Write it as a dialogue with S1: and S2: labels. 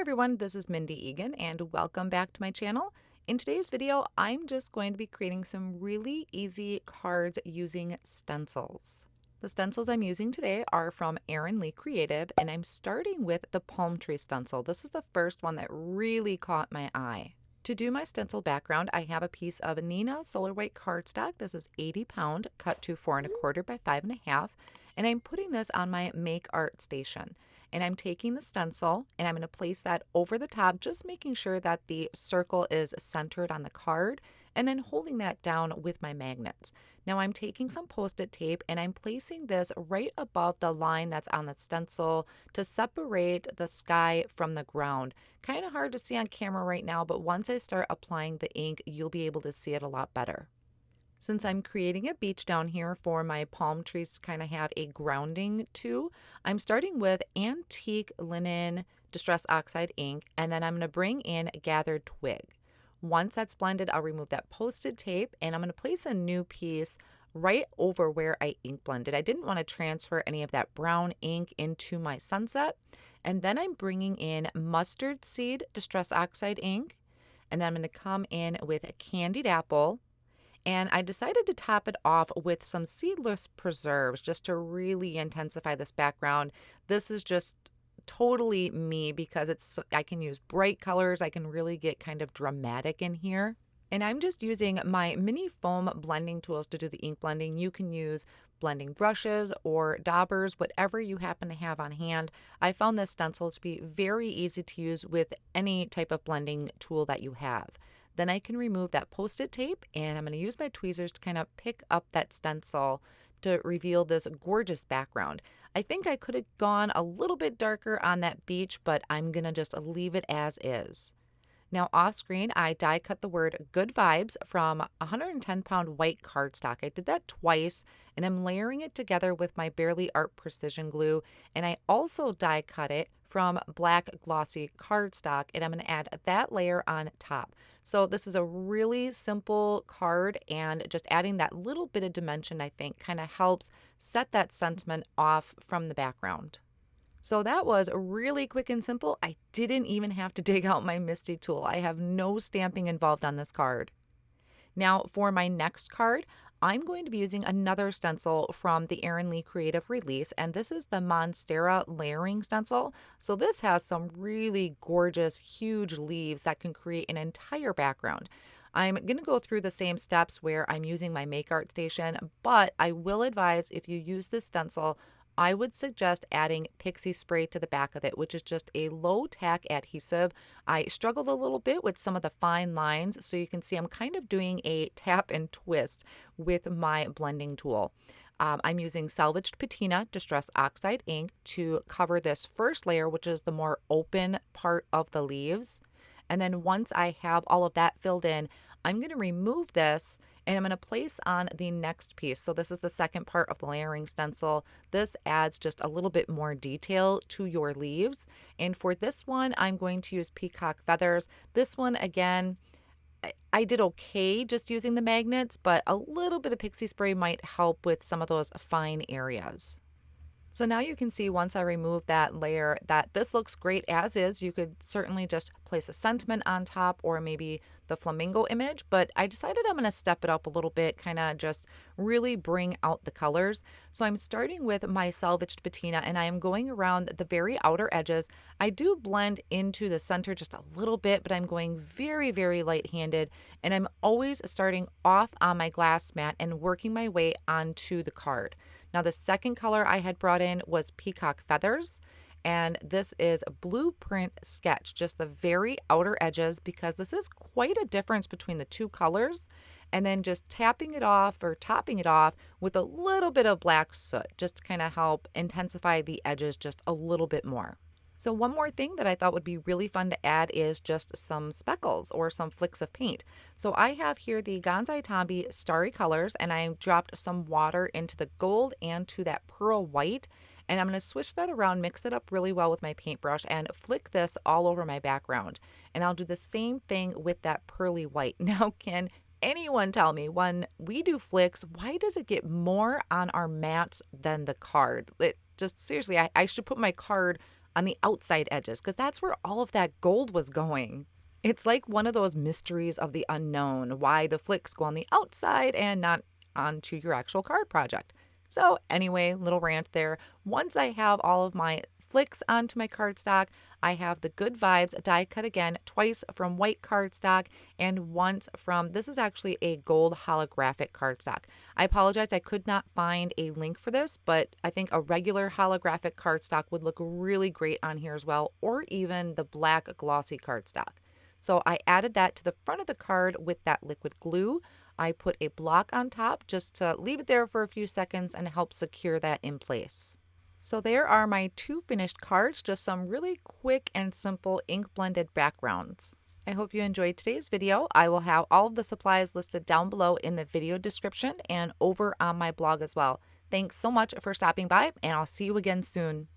S1: everyone, this is Mindy Eggen and welcome back to my channel. In today's video, I'm just going to be creating some really easy cards using stencils. The stencils I'm using today are from Erin Creative, and I'm starting with the palm tree stencil. This is the first one that really caught my eye. To do my stencil background, I have a piece of Neenah Solar White cardstock. This is 80 pound, cut to 4 1/4 by 5 1/2, and I'm putting this on my Make Art station. And I'm taking the stencil and I'm going to place that over the top, just making sure that the circle is centered on the card, and then holding that down with my magnets. Now I'm taking some Post-it tape and I'm placing this right above the line that's on the stencil to separate the sky from the ground. Kind of hard to see on camera right now, but once I start applying the ink, you'll be able to see it a lot better. Since I'm creating a beach down here for my palm trees to kind of have a grounding to, I'm starting with Antique Linen Distress Oxide ink, and then I'm going to bring in Gathered Twig. Once that's blended, I'll remove that Post-it tape, and I'm going to place a new piece right over where I ink blended. I didn't want to transfer any of that brown ink into my sunset. And then I'm bringing in Mustard Seed Distress Oxide ink, and then I'm going to come in with a Candied Apple. And I decided to top it off with some seedless preserves just to really intensify this background. This is just totally me because I can use bright colors. I can really get kind of dramatic in here. And I'm just using my mini foam blending tools to do the ink blending. You can use blending brushes or daubers, whatever you happen to have on hand. I found this stencil to be very easy to use with any type of blending tool that you have. Then I can remove that Post-it tape, and I'm going to use my tweezers to kind of pick up that stencil to reveal this gorgeous background. I think I could have gone a little bit darker on that beach, but I'm going to just leave it as is. Now off screen, I die cut the word Good Vibes from 110 pound white cardstock. I did that twice, and I'm layering it together with my Barely Art Precision Glue, and I also die cut it from black glossy cardstock, and I'm going to add that layer on top. So this is a really simple card, and just adding that little bit of dimension, I think, kind of helps set that sentiment off from the background. So that was really quick and simple. I didn't even have to dig out my Misty tool. I have no stamping involved on this card. Now for my next card, I'm going to be using another stencil from the Erin Creative release, and this is the Monstera layering stencil. So this has some really gorgeous, huge leaves that can create an entire background. I'm going to go through the same steps where I'm using my Make Art station, but I will advise if you use this stencil, I would suggest adding pixie spray to the back of it, which is just a low tack adhesive. I struggled a little bit with some of the fine lines, so you can see I'm kind of doing a tap and twist with my blending tool. I'm using Salvaged Patina Distress Oxide ink to cover this first layer, which is the more open part of the leaves. And then once I have all of that filled in, I'm going to remove this and I'm going to place on the next piece. So this is the second part of the layering stencil. This adds just a little bit more detail to your leaves. And for this one, I'm going to use peacock feathers. This one, again, I did okay just using the magnets, but a little bit of pixie spray might help with some of those fine areas. So now you can see once I remove that layer that this looks great as is. You could certainly just place a sentiment on top or maybe the flamingo image, but I decided I'm going to step it up a little bit, kind of just really bring out the colors. So I'm starting with my Salvaged Patina and I am going around the very outer edges. I do blend into the center just a little bit, but I'm going very, very light-handed, and I'm always starting off on my glass mat and working my way onto the card. Now the second color I had brought in was Peacock Feathers, and this is Blueprint Sketch, just the very outer edges, because this is quite a difference between the two colors, and then just tapping it off or topping it off with a little bit of black soot, just to kind of help intensify the edges just a little bit more. So one more thing that I thought would be really fun to add is just some speckles or some flicks of paint. So I have here the Gonzai Tombi Starry Colors, and I dropped some water into the gold and to that pearl white. And I'm going to swish that around, mix it up really well with my paintbrush, and flick this all over my background. And I'll do the same thing with that pearly white. Now, can anyone tell me, when we do flicks, why does it get more on our mats than the card? It just, seriously, I should put my card on the outside edges because that's where all of that gold was going. It's like one of those mysteries of the unknown, why the flicks go on the outside and not onto your actual card project. So anyway, little rant there. Once I have all of my flicks onto my cardstock, I have the Good Vibes die cut again, twice from white cardstock and once from, this is actually a gold holographic cardstock. I apologize, I could not find a link for this, but I think a regular holographic cardstock would look really great on here as well, or even the black glossy cardstock. So I added that to the front of the card with that liquid glue. I put a block on top just to leave it there for a few seconds and help secure that in place. So there are my 2 finished cards, just some really quick and simple ink blended backgrounds. I hope you enjoyed today's video. I will have all of the supplies listed down below in the video description and over on my blog as well. Thanks so much for stopping by, and I'll see you again soon.